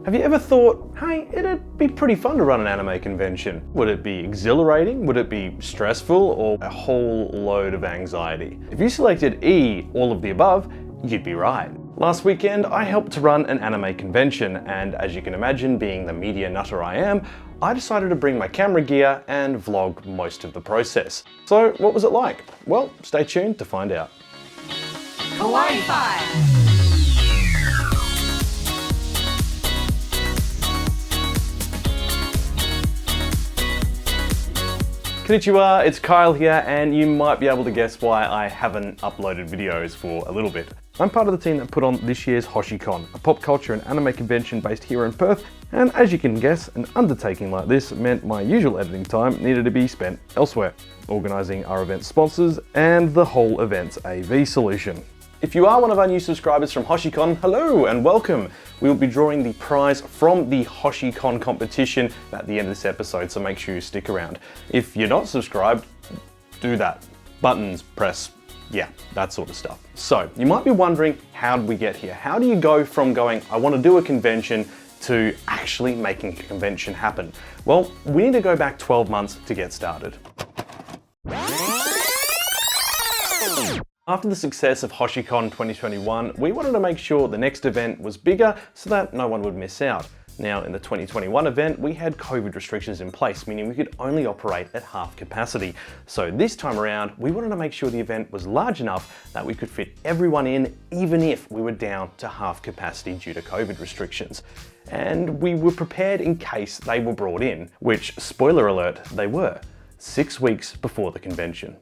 Have you ever thought, hey, it'd be pretty fun to run an anime convention? Would it be exhilarating? Would it be stressful? Or a whole load of anxiety? If you selected E, all of the above, you'd be right. Last weekend, I helped to run an anime convention, and as you can imagine, being the media nutter I am, I decided to bring my camera gear and vlog most of the process. So what was it like? Well, stay tuned to find out. Kawaii-Fi! Konnichiwa, it's Kyle here, and you might be able to guess why I haven't uploaded videos for a little bit. I'm part of the team that put on this year's Hoshicon, a pop culture and anime convention based here in Perth, and as you can guess, an undertaking like this meant my usual editing time needed to be spent elsewhere, organising our event sponsors and the whole event's AV solution. If you are one of our new subscribers from Hoshicon, hello and welcome. We will be drawing the prize from the Hoshicon competition at the end of this episode, so make sure you stick around. If you're not subscribed, do that. Buttons, press, yeah, that sort of stuff. So, you might be wondering, how did we get here? How do you go from going, I want to do a convention, to actually making a convention happen? Well, we need to go back 12 months to get started. After the success of Hoshicon 2021, we wanted to make sure the next event was bigger so that no one would miss out. Now, in the 2021 event, we had COVID restrictions in place, meaning we could only operate at half capacity. So this time around, we wanted to make sure the event was large enough that we could fit everyone in, even if we were down to half capacity due to COVID restrictions. And we were prepared in case they were brought in, which, spoiler alert, they were, 6 weeks before the convention.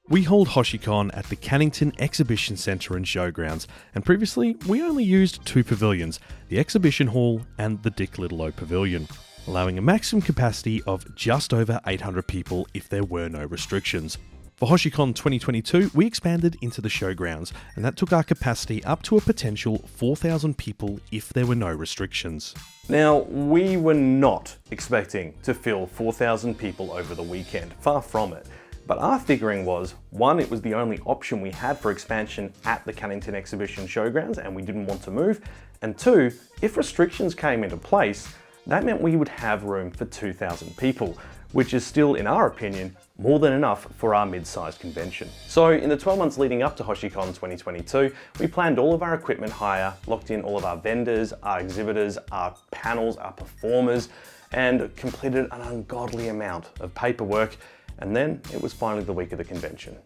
We hold Hoshicon at the Cannington Exhibition Centre and Showgrounds, and previously we only used 2 pavilions, the Exhibition Hall and the Dick Littleow Pavilion, allowing a maximum capacity of just over 800 people if there were no restrictions. For Hoshicon 2022, we expanded into the Showgrounds, and that took our capacity up to a potential 4,000 people if there were no restrictions. Now, we were not expecting to fill 4,000 people over the weekend, far from it. But our figuring was, one, it was the only option we had for expansion at the Cannington Exhibition Showgrounds and we didn't want to move. And two, if restrictions came into place, that meant we would have room for 2,000 people, which is still, in our opinion, more than enough for our mid-sized convention. So in the 12 months leading up to Hoshicon 2022, we planned all of our equipment hire, locked in all of our vendors, our exhibitors, our panels, our performers, and completed an ungodly amount of paperwork. And then it was finally the week of the convention.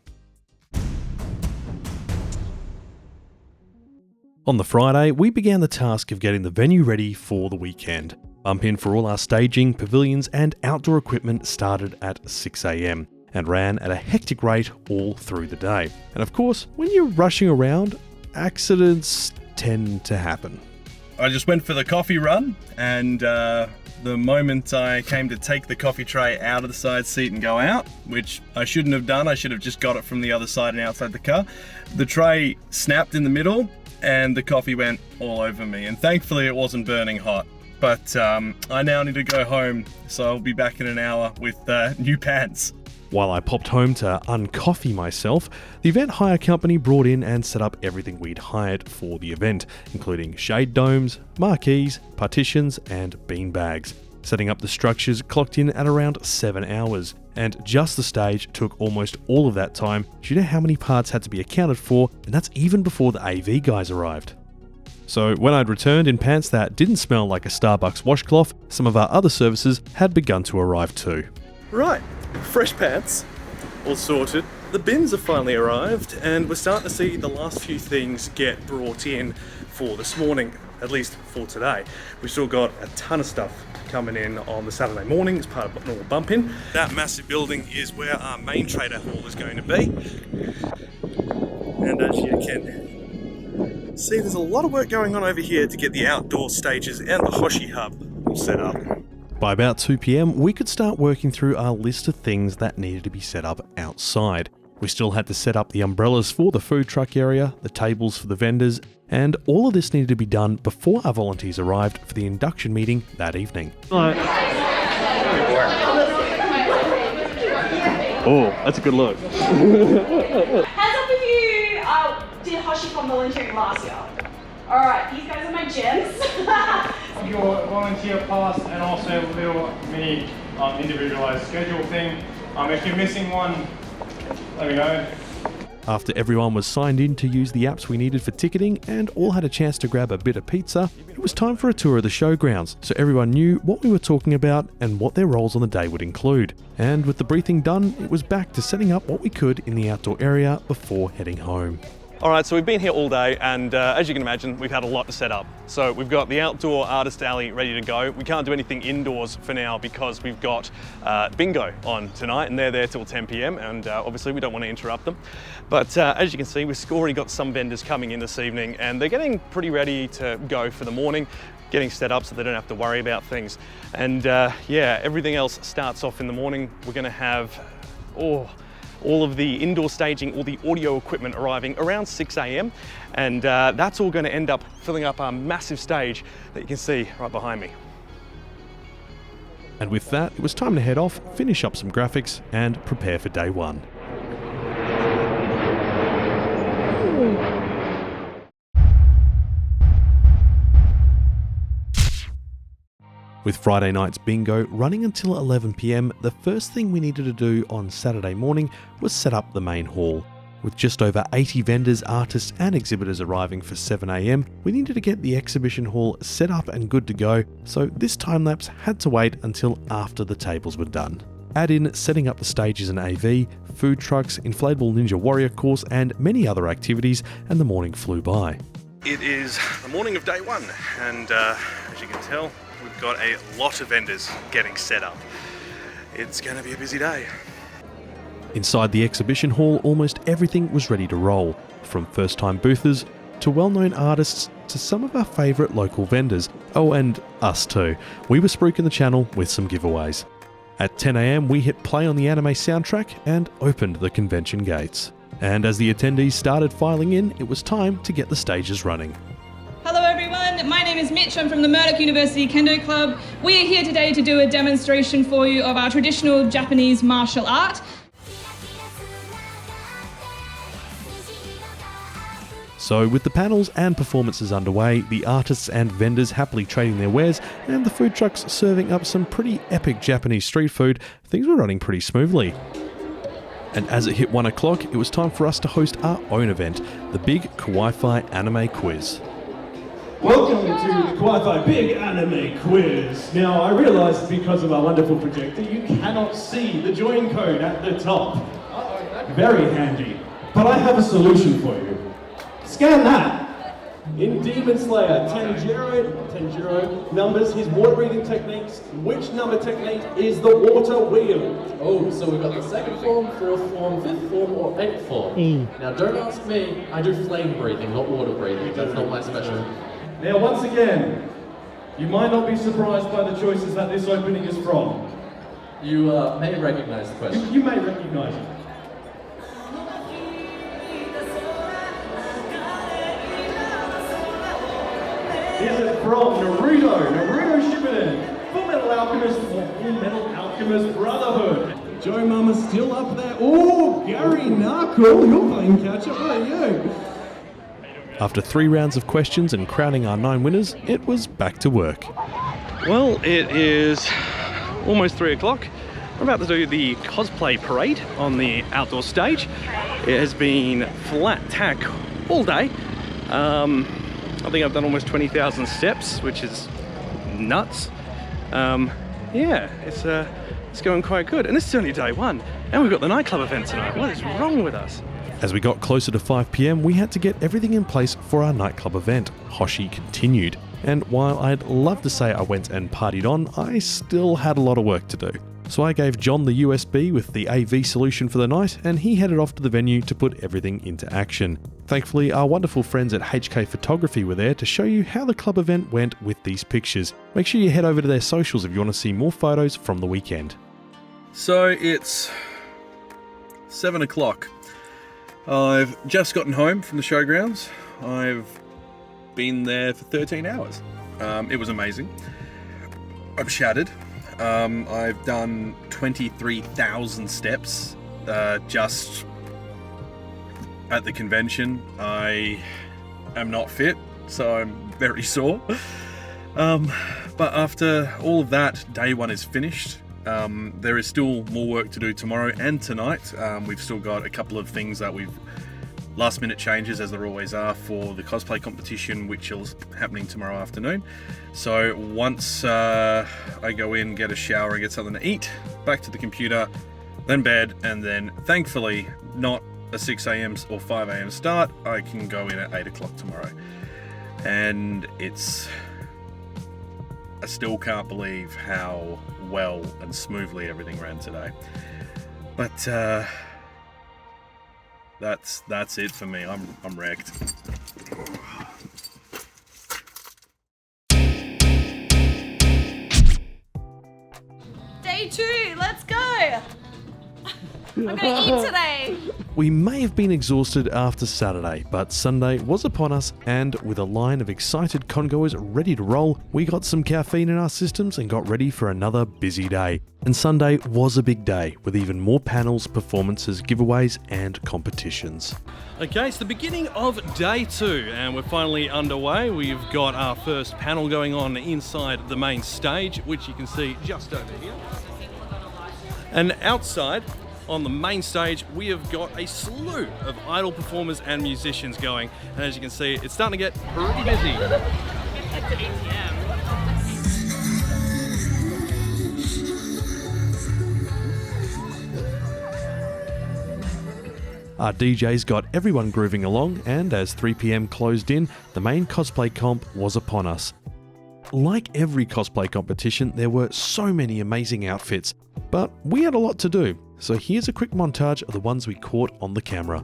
On the Friday, we began the task of getting the venue ready for the weekend. Bump in for all our staging, pavilions and outdoor equipment started at 6 AM and ran at a hectic rate all through the day. And of course, when you're rushing around, accidents tend to happen. I just went for the coffee run, and the moment I came to take the coffee tray out of the side seat and go out, which I shouldn't have done, I should have just got it from the other side and outside the car, the tray snapped in the middle and the coffee went all over me, and thankfully it wasn't burning hot. But I now need to go home, so I'll be back in an hour with new pants. While I popped home to uncoffee myself, the event hire company brought in and set up everything we'd hired for the event, including shade domes, marquees, partitions, and bean bags. Setting up the structures clocked in at around 7 hours, and just the stage took almost all of that time. Do you know how many parts had to be accounted for? And that's even before the AV guys arrived. So when I'd returned in pants that didn't smell like a Starbucks washcloth, some of our other services had begun to arrive too. Right, fresh pants, all sorted. The bins have finally arrived and we're starting to see the last few things get brought in for this morning, at least for today. We've still got a ton of stuff coming in on the Saturday morning as part of normal bump in. That massive building is where our main trader hall is going to be. And as you can see, there's a lot of work going on over here to get the outdoor stages and the Hoshi hub all set up. By about 2 PM, we could start working through our list of things that needed to be set up outside. We still had to set up the umbrellas for the food truck area, the tables for the vendors, and all of this needed to be done before our volunteers arrived for the induction meeting that evening. Oh, that's a good look. Hands up if you did Hoshicon volunteering last year. Alright, these guys are my gems. Your volunteer pass and also a little mini individualized schedule thing. If you're missing one, let me know. After everyone was signed in to use the apps we needed for ticketing and all had a chance to grab a bit of pizza, it was time for a tour of the showgrounds so everyone knew what we were talking about and what their roles on the day would include. And with the briefing done, it was back to setting up what we could in the outdoor area before heading home. All right, so we've been here all day and as you can imagine, we've had a lot to set up. So we've got the outdoor artist alley ready to go. We can't do anything indoors for now because we've got bingo on tonight and they're there till 10 p.m. and obviously we don't want to interrupt them. But as you can see, we've already got some vendors coming in this evening and they're getting pretty ready to go for the morning, getting set up so they don't have to worry about things. And yeah, everything else starts off in the morning. We're gonna have, all of the indoor staging, all the audio equipment arriving around 6 a.m. and that's all going to end up filling up our massive stage that you can see right behind me. And with that, it was time to head off, finish up some graphics and prepare for day one. With Friday night's bingo running until 11 p.m, the first thing we needed to do on Saturday morning was set up the main hall. With just over 80 vendors, artists and exhibitors arriving for 7 a.m, we needed to get the exhibition hall set up and good to go, so this time lapse had to wait until after the tables were done. Add in setting up the stages and AV, food trucks, inflatable Ninja Warrior course and many other activities, and the morning flew by. It is the morning of day one and as you can tell, we've got a lot of vendors getting set up. It's going to be a busy day. Inside the exhibition hall, almost everything was ready to roll, from first-time boothers to well-known artists to some of our favourite local vendors. Oh, and us too. We were spruiking the channel with some giveaways. At 10 a.m, we hit play on the anime soundtrack and opened the convention gates. And as the attendees started filing in, it was time to get the stages running. Hello everyone, my name is Mitch, I'm from the Murdoch University Kendo Club. We are here today to do a demonstration for you of our traditional Japanese martial art. So with the panels and performances underway, the artists and vendors happily trading their wares, and the food trucks serving up some pretty epic Japanese street food, things were running pretty smoothly. And as it hit 1 o'clock, it was time for us to host our own event, the big Kawaii-Fi anime quiz. Welcome to the Kawaii-Fi Big Anime Quiz. Now, I realise because of our wonderful projector, you cannot see the join code at the top. Very handy. But I have a solution for you. Scan that. In Demon Slayer, Tanjiro numbers his water breathing techniques. Which number technique is the water wheel? Oh, so we've got the second form, fourth form, fifth form, or eighth form. Now, don't ask me. I do flame breathing, not water breathing. That's not my specialty. Now, once again, you might not be surprised by the choices that this opening is from. You may recognize the question. You may recognise it. Is it from Naruto Shippuden, Full Metal Alchemist, or Full Metal Alchemist Brotherhood? Joe Mama's still up there. Oh, Gary Narkle, you're playing catch up, aren't you? After 3 rounds of questions and crowning our 9 winners, it was back to work. Well, it is almost 3 o'clock. We're about to do the cosplay parade on the outdoor stage. It has been flat tack all day. I think I've done almost 20,000 steps, which is nuts. Yeah, it's going quite good. And this is only day one. And we've got the nightclub event tonight. What is wrong with us? As we got closer to 5 p.m, we had to get everything in place for our nightclub event. Hoshi continued. And while I'd love to say I went and partied on, I still had a lot of work to do. So I gave John the USB with the AV solution for the night, and he headed off to the venue to put everything into action. Thankfully, our wonderful friends at HK Photography were there to show you how the club event went with these pictures. Make sure you head over to their socials if you want to see more photos from the weekend. So it's 7 o'clock. I've just gotten home from the showgrounds. I've been there for 13 hours. It was amazing. I'm shattered. I've done 23,000 steps just at the convention. I am not fit, so I'm very sore. But after all of that, day one is finished. There is still more work to do tomorrow and tonight. We've still got a couple of things that we've last minute changes, as there always are, for the cosplay competition, which is happening tomorrow afternoon. So once I go in, get a shower and get something to eat, back to the computer, then bed, and then thankfully not a 6 a.m. or 5 a.m. start, I can go in at 8 o'clock tomorrow. And I still can't believe how well and smoothly everything ran today. But that's it for me. I'm wrecked. Day 2, let's go! I'm gonna eat today! We may have been exhausted after Saturday, but Sunday was upon us, and with a line of excited congoers ready to roll, we got some caffeine in our systems and got ready for another busy day. And Sunday was a big day, with even more panels, performances, giveaways, and competitions. Okay, it's the beginning of day 2, and we're finally underway. We've got our first panel going on inside the main stage, which you can see just over here. And outside, on the main stage, we have got a slew of idol performers and musicians going, and as you can see, it's starting to get pretty busy. Our DJs got everyone grooving along, and as 3 p.m. closed in, the main cosplay comp was upon us. Like every cosplay competition, there were so many amazing outfits, but we had a lot to do, so here's a quick montage of the ones we caught on the camera.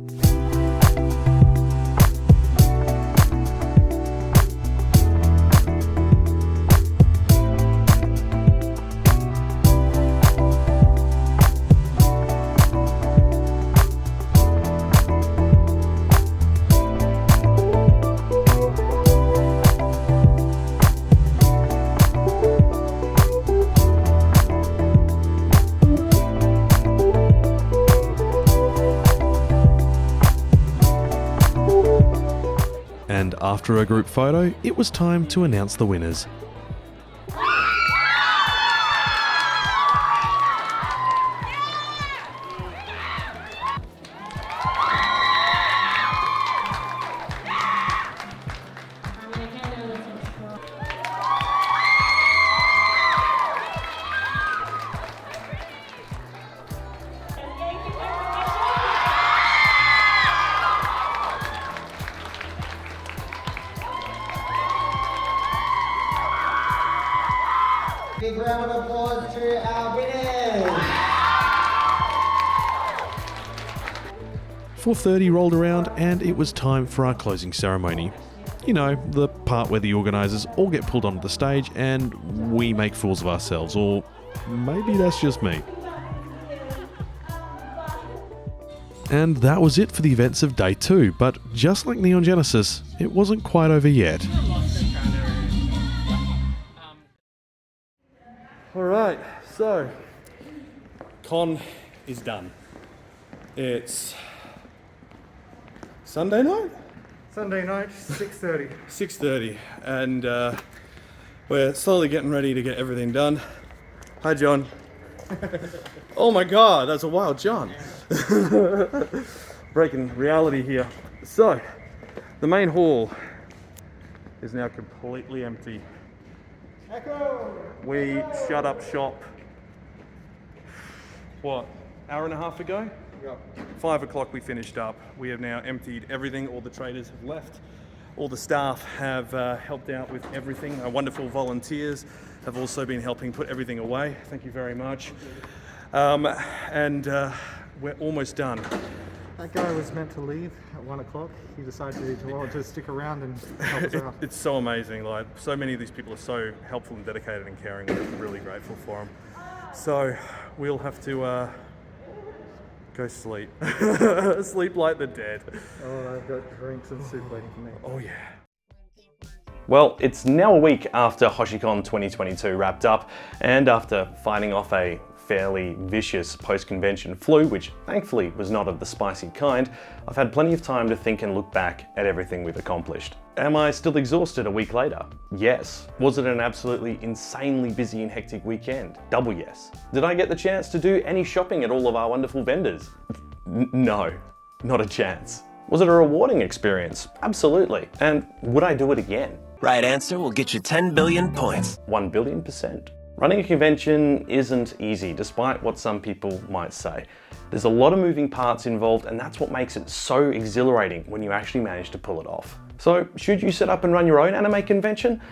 And after a group photo, it was time to announce the winners. Big round of applause to our winners. 4:30 rolled around and it was time for our closing ceremony. You know, the part where the organisers all get pulled onto the stage and we make fools of ourselves, or maybe that's just me. And that was it for the events of day 2, but just like Neon Genesis, it wasn't quite over yet. Alright, so con is done. It's Sunday night? Sunday night, 6:30. 6:30, and we're slowly getting ready to get everything done. Hi, John. Oh my god, that's a wild John. Breaking reality here. So, the main hall is now completely empty. We shut up shop, what, hour and a half ago? Yep. 5 o'clock we finished up. We have now emptied everything. All the traders have left. All the staff have helped out with everything. Our wonderful volunteers have also been helping put everything away. Thank you very much. And we're almost done. That guy was meant to leave at 1 o'clock. He decided to stick around and help us out. It's so amazing. Like, so many of these people are so helpful and dedicated and caring. We're really grateful for them. So we'll have to go sleep. Sleep like the dead. Oh, I've got drinks and soup waiting for me. Oh yeah. Well, it's now a week after Hoshicon 2022 wrapped up, and after fighting off a fairly vicious post-convention flu, which thankfully was not of the spicy kind, I've had plenty of time to think and look back at everything we've accomplished. Am I still exhausted a week later? Yes. Was it an absolutely insanely busy and hectic weekend? Double yes. Did I get the chance to do any shopping at all of our wonderful vendors? No, not a chance. Was it a rewarding experience? Absolutely. And would I do it again? Right answer will get you 10 billion points. 1 billion%. Running a convention isn't easy, despite what some people might say. There's a lot of moving parts involved, and that's what makes it so exhilarating when you actually manage to pull it off. So, should you set up and run your own anime convention?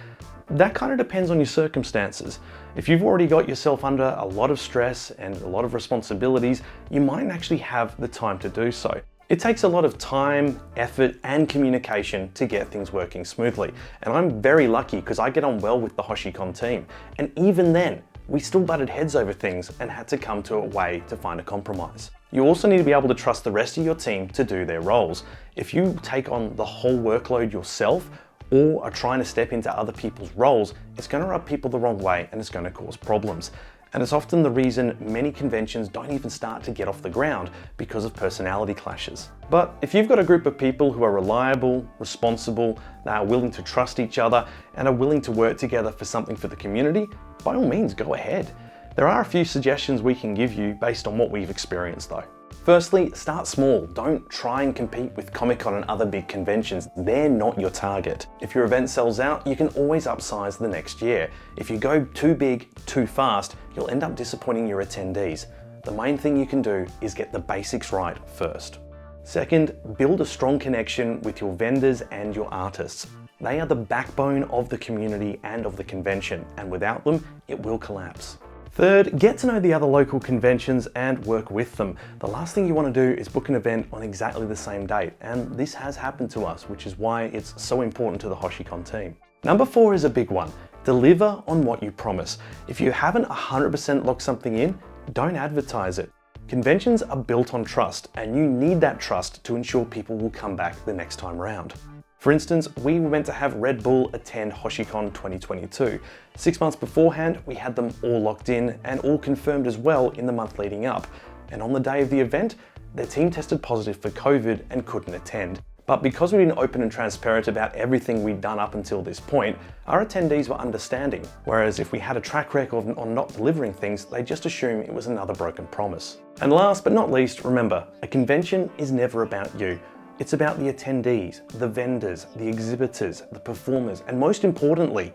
That kind of depends on your circumstances. If you've already got yourself under a lot of stress and a lot of responsibilities, you mightn't actually have the time to do so. It takes a lot of time, effort, and communication to get things working smoothly. And I'm very lucky because I get on well with the Hoshicon team. And even then, we still butted heads over things and had to come to a way to find a compromise. You also need to be able to trust the rest of your team to do their roles. If you take on the whole workload yourself, or are trying to step into other people's roles, it's going to rub people the wrong way and it's going to cause problems. And it's often the reason many conventions don't even start to get off the ground because of personality clashes. But if you've got a group of people who are reliable, responsible, they are willing to trust each other, and are willing to work together for something for the community, by all means, go ahead. There are a few suggestions we can give you based on what we've experienced though. Firstly, start small. Don't try and compete with Comic-Con and other big conventions. They're not your target. If your event sells out, you can always upsize the next year. If you go too big, too fast, you'll end up disappointing your attendees. The main thing you can do is get the basics right first. Second, build a strong connection with your vendors and your artists. They are the backbone of the community and of the convention, and without them, it will collapse. Third, get to know the other local conventions and work with them. The last thing you want to do is book an event on exactly the same date, and this has happened to us, which is why it's so important to the Hoshicon team. Number 4 is a big one. Deliver on what you promise. If you haven't 100% locked something in, don't advertise it. Conventions are built on trust, and you need that trust to ensure people will come back the next time round. For instance, we were meant to have Red Bull attend Hoshicon 2022. 6 months beforehand, we had them all locked in and all confirmed as well in the month leading up. And on the day of the event, their team tested positive for COVID and couldn't attend. But because we've been open and transparent about everything we'd done up until this point, our attendees were understanding. Whereas if we had a track record on not delivering things, they just assume it was another broken promise. And last but not least, remember, a convention is never about you. It's about the attendees, the vendors, the exhibitors, the performers, and most importantly,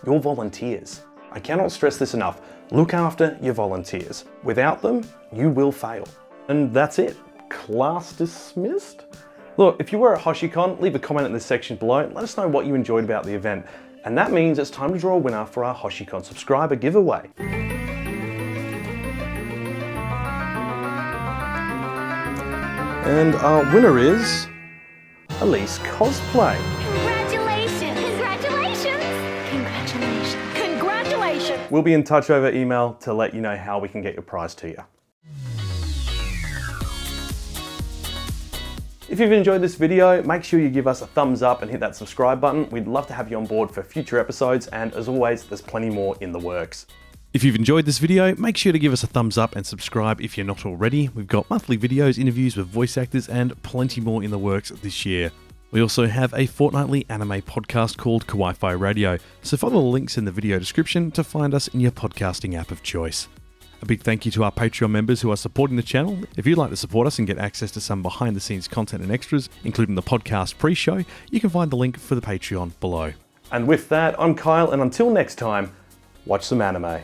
your volunteers. I cannot stress this enough. Look after your volunteers. Without them, you will fail. And that's it. Class dismissed? Look, if you were at Hoshicon, leave a comment in the section below and let us know what you enjoyed about the event. And that means it's time to draw a winner for our Hoshicon subscriber giveaway. And our winner is Elise Cosplay. Congratulations! Congratulations! Congratulations! Congratulations! We'll be in touch over email to let you know how we can get your prize to you. If you've enjoyed this video, make sure you give us a thumbs up and hit that subscribe button. We'd love to have you on board for future episodes, and as always, there's plenty more in the works. If you've enjoyed this video, make sure to give us a thumbs up and subscribe if you're not already. We've got monthly videos, interviews with voice actors, and plenty more in the works this year. We also have a fortnightly anime podcast called Kawaii-Fi Radio, so follow the links in the video description to find us in your podcasting app of choice. A big thank you to our Patreon members who are supporting the channel. If you'd like to support us and get access to some behind the scenes content and extras, including the podcast pre-show, you can find the link for the Patreon below. And with that, I'm Kyle, and until next time, watch some anime.